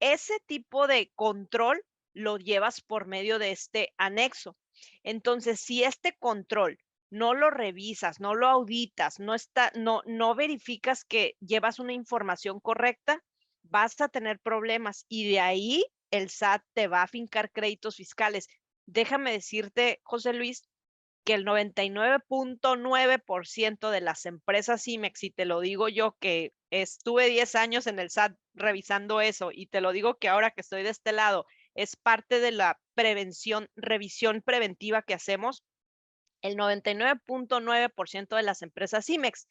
Ese tipo de control lo llevas por medio de este anexo. Entonces, si este control no lo revisas, no lo auditas, no verificas que llevas una información correcta, vas a tener problemas y de ahí el SAT te va a fincar créditos fiscales. Déjame decirte, José Luis, que el 99.9% de las empresas IMEX, y te lo digo yo que estuve 10 años en el SAT revisando eso, y te lo digo que ahora que estoy de este lado, es parte de la prevención, revisión preventiva que hacemos. El 99.9% de las empresas IMEX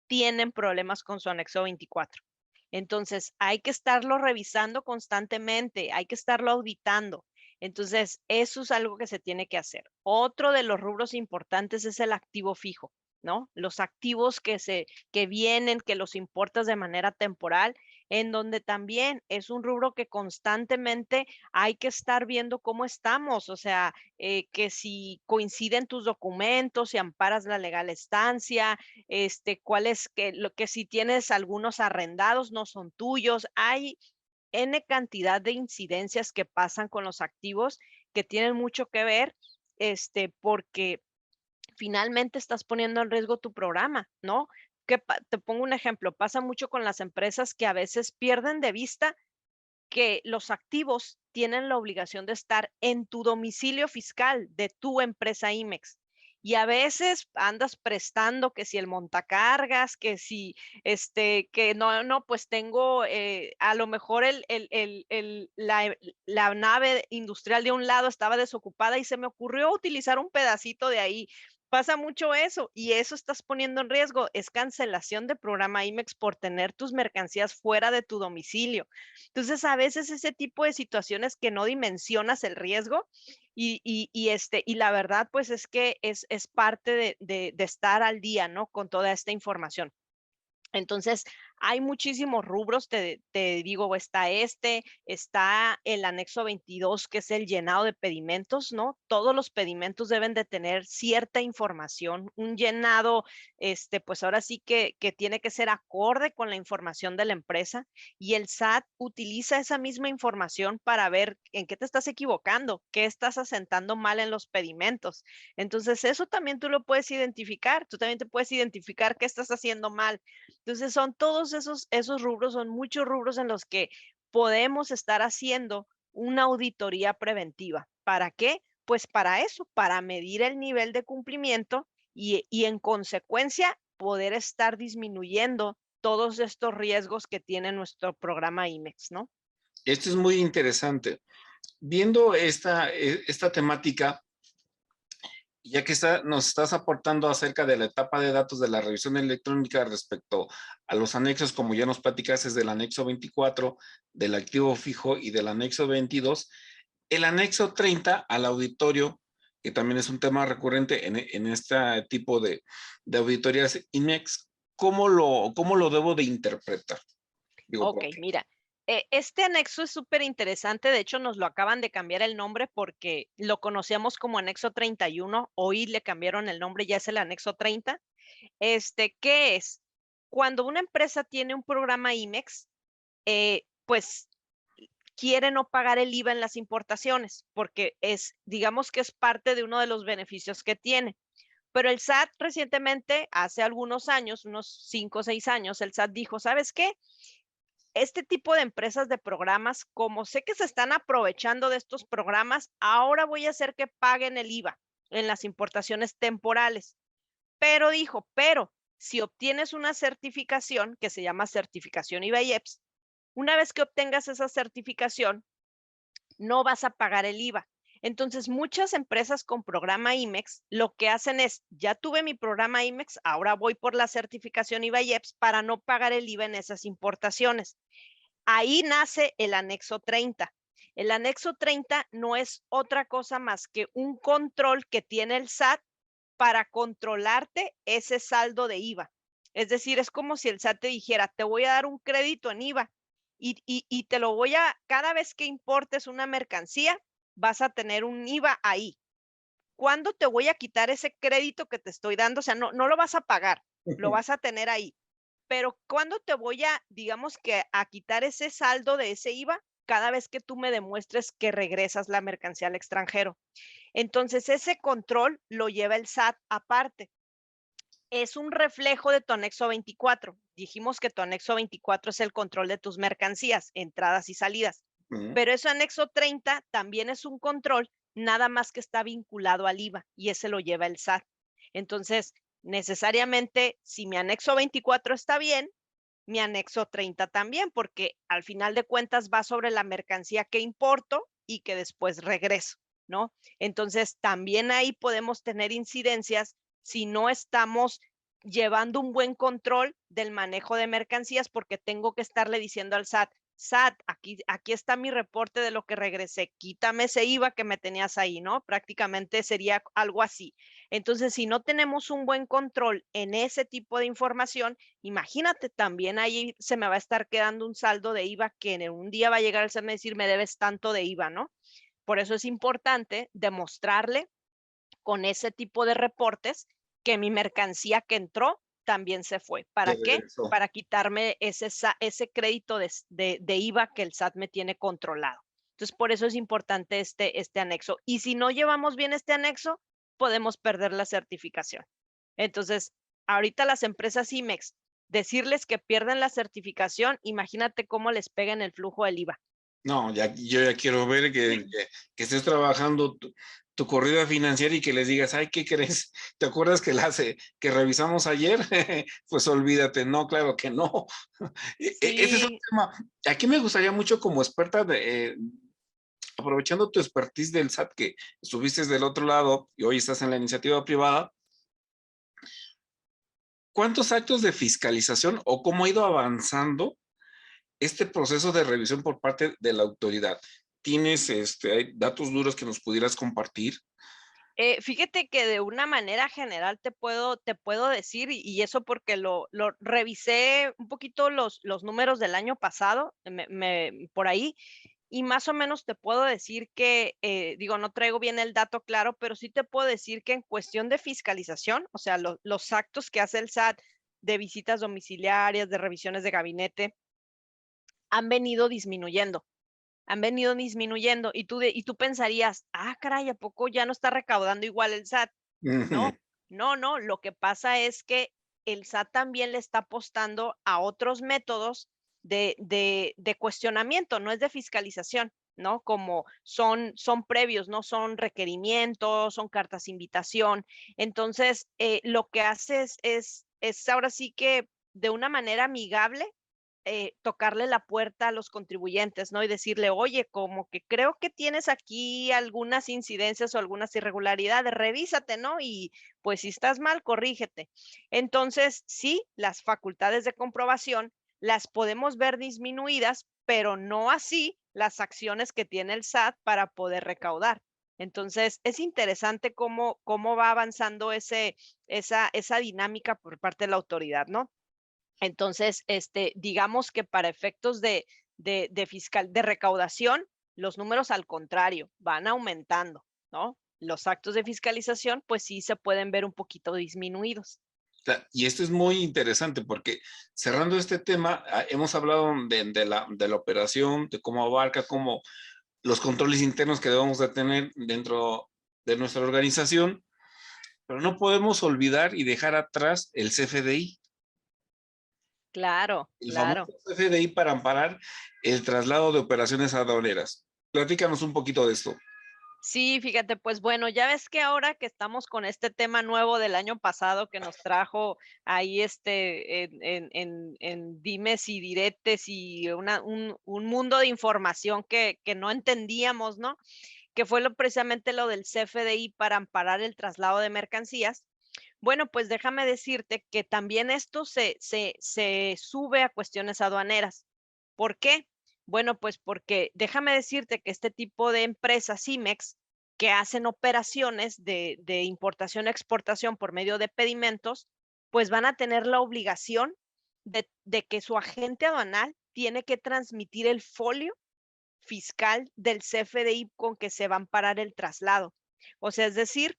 tienen problemas con su anexo 24. Entonces, hay que estarlo revisando constantemente, hay que estarlo auditando. Entonces, eso es algo que se tiene que hacer. Otro de los rubros importantes es el activo fijo, ¿no? Los activos que vienen, que los importas de manera temporal, en donde también es un rubro que constantemente hay que estar viendo cómo estamos, o sea, que si coinciden tus documentos, si amparas la legal estancia, cuál es que si tienes algunos arrendados no son tuyos. Hay N cantidad de incidencias que pasan con los activos que tienen mucho que ver, porque finalmente estás poniendo en riesgo tu programa, ¿no? Te pongo un ejemplo, pasa mucho con las empresas que a veces pierden de vista que los activos tienen la obligación de estar en tu domicilio fiscal de tu empresa IMEX. Y a veces andas prestando que si el montacargas, que si que no, pues tengo a lo mejor la nave industrial de un lado estaba desocupada y se me ocurrió utilizar un pedacito de ahí. Pasa mucho eso y eso estás poniendo en riesgo. Es cancelación de programa IMEX por tener tus mercancías fuera de tu domicilio. Entonces, a veces ese tipo de situaciones que no dimensionas el riesgo y la verdad, pues es que es parte de estar al día, ¿no? Con toda esta información. Entonces, hay muchísimos rubros, te digo, está el anexo 22, que es el llenado de pedimentos, ¿no? Todos los pedimentos deben de tener cierta información, un llenado, pues ahora sí que tiene que ser acorde con la información de la empresa y el SAT utiliza esa misma información para ver en qué te estás equivocando, qué estás asentando mal en los pedimentos. Entonces, eso también tú lo puedes identificar, tú también te puedes identificar qué estás haciendo mal. Entonces son todos esos rubros, son muchos rubros en los que podemos estar haciendo una auditoría preventiva. ¿Para qué? Pues para eso, para medir el nivel de cumplimiento y en consecuencia poder estar disminuyendo todos estos riesgos que tiene nuestro programa IMEX, ¿no? Esto es muy interesante. Viendo esta temática, ya que nos estás aportando acerca de la etapa de datos de la revisión electrónica respecto a los anexos, como ya nos platicaste, del anexo 24, del activo fijo y del anexo 22, el anexo 30 al auditorio, que también es un tema recurrente en este tipo de auditorías IMEX, ¿cómo lo debo de interpretar? Digo, Ok, mira, este anexo es súper interesante, de hecho nos lo acaban de cambiar el nombre porque lo conocíamos como anexo 31, hoy le cambiaron el nombre, ya es el anexo 30. ¿Qué es? Cuando una empresa tiene un programa IMEX, pues quiere no pagar el IVA en las importaciones, porque digamos que es parte de uno de los beneficios que tiene. Pero el SAT recientemente, hace algunos años, unos 5 o 6 años, el SAT dijo, ¿sabes qué? Este tipo de empresas de programas, como sé que se están aprovechando de estos programas, ahora voy a hacer que paguen el IVA en las importaciones temporales. Pero dijo, pero si obtienes una certificación que se llama certificación IVA-IEPS, una vez que obtengas esa certificación, no vas a pagar el IVA. Entonces, muchas empresas con programa IMEX lo que hacen es, ya tuve mi programa IMEX, ahora voy por la certificación IVA-IEPS para no pagar el IVA en esas importaciones. Ahí nace el anexo 30. El anexo 30 no es otra cosa más que un control que tiene el SAT para controlarte ese saldo de IVA. Es decir, es como si el SAT te dijera, te voy a dar un crédito en IVA y te lo voy a, cada vez que importes una mercancía, vas a tener un IVA ahí. ¿Cuándo te voy a quitar ese crédito que te estoy dando? O sea, no lo vas a pagar, lo vas a tener ahí. Pero ¿cuándo te voy a, digamos que a quitar ese saldo de ese IVA? Cada vez que tú me demuestres que regresas la mercancía al extranjero. Entonces, ese control lo lleva el SAT aparte. Es un reflejo de tu anexo 24. Dijimos que tu anexo 24 es el control de tus mercancías, entradas y salidas. Pero ese anexo 30 también es un control, nada más que está vinculado al IVA y ese lo lleva el SAT. Entonces, necesariamente, si mi anexo 24 está bien, mi anexo 30 también, porque al final de cuentas va sobre la mercancía que importo y que después regreso, ¿no? Entonces, también ahí podemos tener incidencias si no estamos llevando un buen control del manejo de mercancías, porque tengo que estarle diciendo al SAT, SAT, aquí está mi reporte de lo que regresé, quítame ese IVA que me tenías ahí, ¿no? Prácticamente sería algo así. Entonces, si no tenemos un buen control en ese tipo de información, imagínate, también ahí se me va a estar quedando un saldo de IVA que en un día va a llegar el SAT y decir, me debes tanto de IVA, ¿no? Por eso es importante demostrarle con ese tipo de reportes que mi mercancía que entró también se fue. ¿Para Te qué? regresó. Para quitarme ese crédito de IVA que el SAT me tiene controlado. Entonces, por eso es importante este anexo. Y si no llevamos bien este anexo, podemos perder la certificación. Entonces, ahorita las empresas IMEX, decirles que pierden la certificación, imagínate cómo les pega en el flujo del IVA. No, yo ya quiero ver que estés trabajando tu corrida financiera y que les digas, ay, ¿qué crees? ¿Te acuerdas que revisamos ayer? Pues olvídate, no, claro que no. Ese es un Sí, tema. Aquí me gustaría mucho como experta aprovechando tu expertise del SAT, que estuviste del otro lado y hoy estás en la iniciativa privada, ¿cuántos actos de fiscalización o cómo ha ido avanzando este proceso de revisión por parte de la autoridad? ¿Tienes hay datos duros que nos pudieras compartir? fíjate que de una manera general te puedo decir, y eso porque lo revisé un poquito los números del año pasado, por ahí, y más o menos te puedo decir que, digo, no traigo bien el dato claro, pero sí te puedo decir que en cuestión de fiscalización, o sea, los actos que hace el SAT de visitas domiciliarias, de revisiones de gabinete, han venido disminuyendo. Han venido disminuyendo y tú pensarías, ah, caray, ¿a poco ya no está recaudando igual el SAT? Ujú. No, no, no, lo que pasa es que el SAT también le está apostando a otros métodos de cuestionamiento, no es de fiscalización, ¿no? Como son previos, no son requerimientos, son cartas invitación. Entonces, lo que haces es ahora sí que de una manera amigable tocarle la puerta a los contribuyentes, ¿no? Y decirle, oye, como que creo que tienes aquí algunas incidencias o algunas irregularidades, revísate, ¿no? Y pues si estás mal, corrígete. Entonces, sí, las facultades de comprobación las podemos ver disminuidas, pero no así las acciones que tiene el SAT para poder recaudar. Entonces, es interesante cómo va avanzando esa dinámica por parte de la autoridad, ¿no? Entonces, digamos que para efectos de recaudación, los números al contrario, van aumentando, ¿no? Los actos de fiscalización, pues sí se pueden ver un poquito disminuidos. Y esto es muy interesante porque cerrando este tema, hemos hablado de la operación, de cómo abarca, cómo los controles internos que debemos de tener dentro de nuestra organización, pero no podemos olvidar y dejar atrás el CFDI. Claro, El claro. famoso CFDI para amparar el traslado de operaciones aduaneras. Platícanos un poquito de esto. Sí, fíjate, pues bueno, ya ves que ahora que estamos con este tema nuevo del año pasado que nos trajo ahí en dimes y diretes y un mundo de información que no entendíamos, ¿no? Que fue precisamente lo del CFDI para amparar el traslado de mercancías. Bueno, pues déjame decirte que también esto se sube a cuestiones aduaneras. ¿Por qué? Bueno, pues porque déjame decirte que este tipo de empresas IMEX que hacen operaciones de importación-exportación por medio de pedimentos, pues van a tener la obligación de que su agente aduanal tiene que transmitir el folio fiscal del CFDI con que se va a amparar el traslado. O sea, es decir,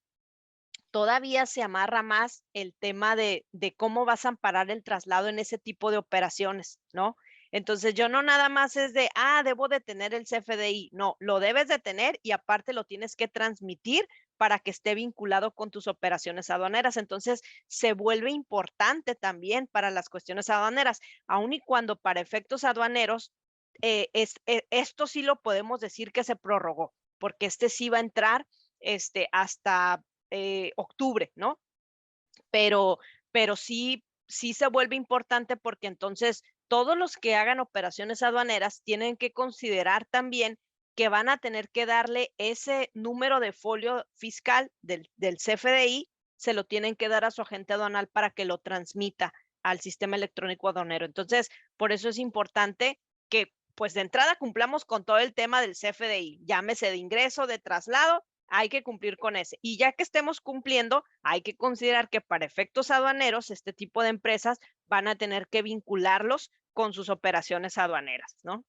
todavía se amarra más el tema de cómo vas a amparar el traslado en ese tipo de operaciones, ¿no? Entonces, yo no nada más es de, debo de tener el CFDI. No, lo debes de tener y aparte lo tienes que transmitir para que esté vinculado con tus operaciones aduaneras. Entonces, se vuelve importante también para las cuestiones aduaneras, aun y cuando para efectos aduaneros, esto sí lo podemos decir que se prorrogó, porque sí va a entrar hasta octubre, ¿no? Pero, pero sí se vuelve importante porque entonces todos los que hagan operaciones aduaneras tienen que considerar también que van a tener que darle ese número de folio fiscal del CFDI, se lo tienen que dar a su agente aduanal para que lo transmita al sistema electrónico aduanero. Entonces, por eso es importante que, pues de entrada cumplamos con todo el tema del CFDI, llámese de ingreso, de traslado, hay que cumplir con ese. Y ya que estemos cumpliendo, hay que considerar que para efectos aduaneros, este tipo de empresas van a tener que vincularlos con sus operaciones aduaneras, ¿no?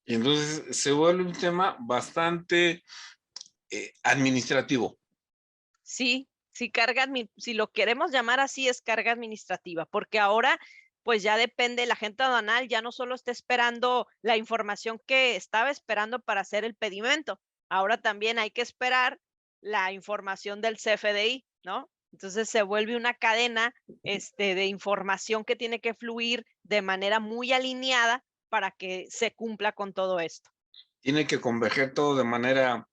Y entonces se vuelve un tema bastante administrativo. Sí, sí, si lo queremos llamar así, es carga administrativa, porque ahora pues ya depende, la agente aduanal ya no solo está esperando la información que estaba esperando para hacer el pedimento, ahora también hay que esperar la información del CFDI, ¿no? Entonces se vuelve una cadena de información que tiene que fluir de manera muy alineada para que se cumpla con todo esto. Tiene que converger todo de manera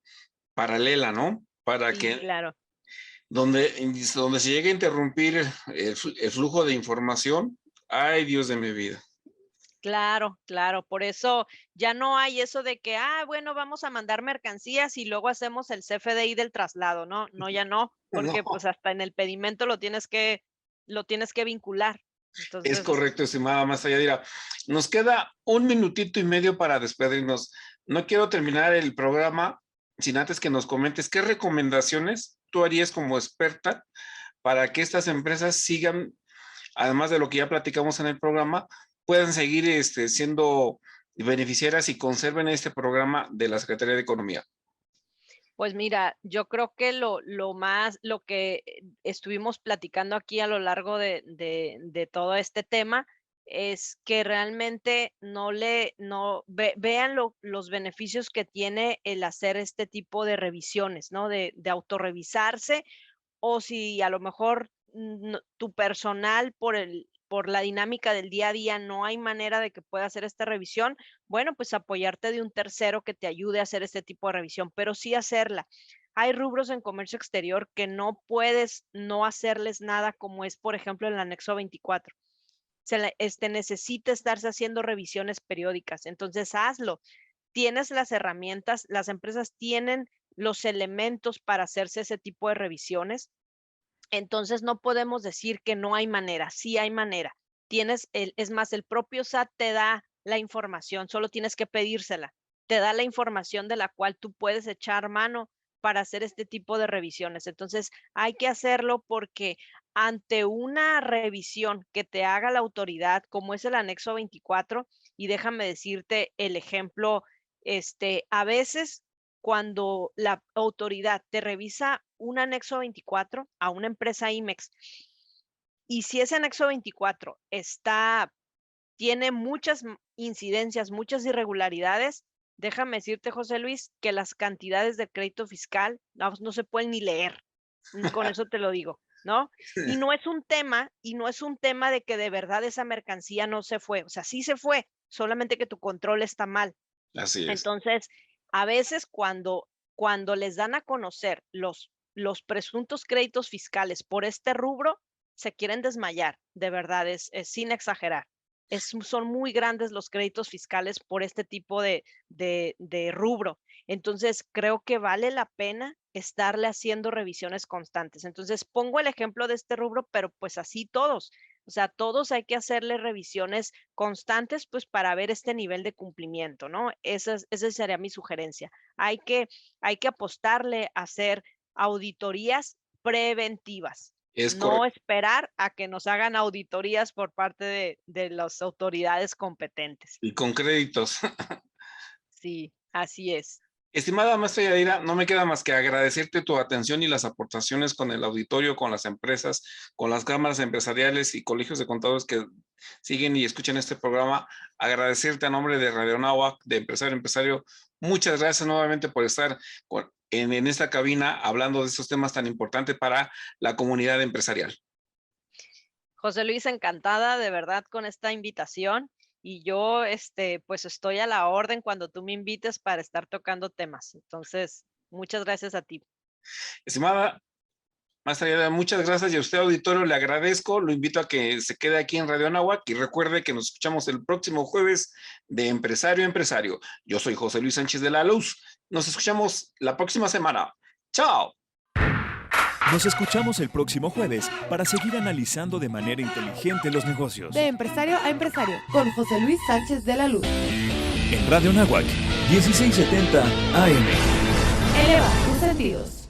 paralela, ¿no? Para Sí, que claro. donde se llegue a interrumpir el flujo de información, ay Dios de mi vida. Claro, claro, por eso ya no hay eso de que, bueno, vamos a mandar mercancías y luego hacemos el CFDI del traslado, no, no, ya no, porque No, pues hasta en el pedimento lo tienes que vincular. es Entonces, correcto, estimada maestra Yadira. Nos queda un minutito y medio para despedirnos. No quiero terminar el programa sin antes que nos comentes qué recomendaciones tú harías como experta para que estas empresas sigan, además de lo que ya platicamos en el programa, puedan seguir siendo beneficiarias y conserven este programa de la Secretaría de Economía. pues mira, yo creo que lo que estuvimos platicando aquí a lo largo de todo este tema es que realmente vean los beneficios que tiene el hacer este tipo de revisiones, ¿no? De autorrevisarse, o si a lo mejor tu personal por la dinámica del día a día no hay manera de que pueda hacer esta revisión, bueno, pues apoyarte de un tercero que te ayude a hacer este tipo de revisión, pero sí hacerla. Hay rubros en comercio exterior que no puedes no hacerles nada, como es, por ejemplo, el anexo 24. Necesita estarse haciendo revisiones periódicas, entonces hazlo. Tienes las herramientas, las empresas tienen los elementos para hacerse ese tipo de revisiones. Entonces no podemos decir que no hay manera, sí hay manera. Es más, el propio SAT te da la información, solo tienes que pedírsela. Te da la información de la cual tú puedes echar mano para hacer este tipo de revisiones. Entonces hay que hacerlo porque ante una revisión que te haga la autoridad, como es el anexo 24, y déjame decirte el ejemplo, a veces cuando la autoridad te revisa un anexo 24 a una empresa IMEX, y si ese anexo 24 tiene muchas incidencias, muchas irregularidades, déjame decirte, José Luis, que las cantidades de crédito fiscal no se pueden ni leer. Con eso te lo digo, ¿no? Y no es un tema de que de verdad esa mercancía no se fue. O sea, sí se fue, solamente que tu control está mal. Así es. Entonces, a veces cuando les dan a conocer los presuntos créditos fiscales por este rubro, se quieren desmayar, de verdad, es sin exagerar. Son muy grandes los créditos fiscales por este tipo de rubro. Entonces, creo que vale la pena estarle haciendo revisiones constantes. Entonces, pongo el ejemplo de este rubro, pero pues así todos. O sea, todos hay que hacerle revisiones constantes, pues para ver este nivel de cumplimiento, ¿no? Esa sería mi sugerencia. Hay que apostarle a hacer auditorías preventivas, Es no correcto. esperar a que nos hagan auditorías por parte de las autoridades competentes. Y con créditos. Sí, así es. Estimada maestra Yadira, no me queda más que agradecerte tu atención y las aportaciones con el auditorio, con las empresas, con las cámaras empresariales y colegios de contadores que siguen y escuchan este programa. Agradecerte a nombre de Radio Anáhuac, de Empresario a Empresario. Muchas gracias nuevamente por estar en esta cabina hablando de estos temas tan importantes para la comunidad empresarial. José Luis, encantada de verdad con esta invitación y yo, pues estoy a la orden cuando tú me invites para estar tocando temas. Entonces, muchas gracias a ti. Estimada Maestra Yadira, muchas gracias y a usted, auditorio, le agradezco. Lo invito a que se quede aquí en Radio Anáhuac y recuerde que nos escuchamos el próximo jueves de Empresario a Empresario. Yo soy José Luis Sánchez de la Luz. Nos escuchamos la próxima semana. ¡Chao! Nos escuchamos el próximo jueves para seguir analizando de manera inteligente los negocios. De empresario a empresario, con José Luis Sánchez de la Luz. En Radio Anáhuac, 1670 AM. Eleva tus sentidos.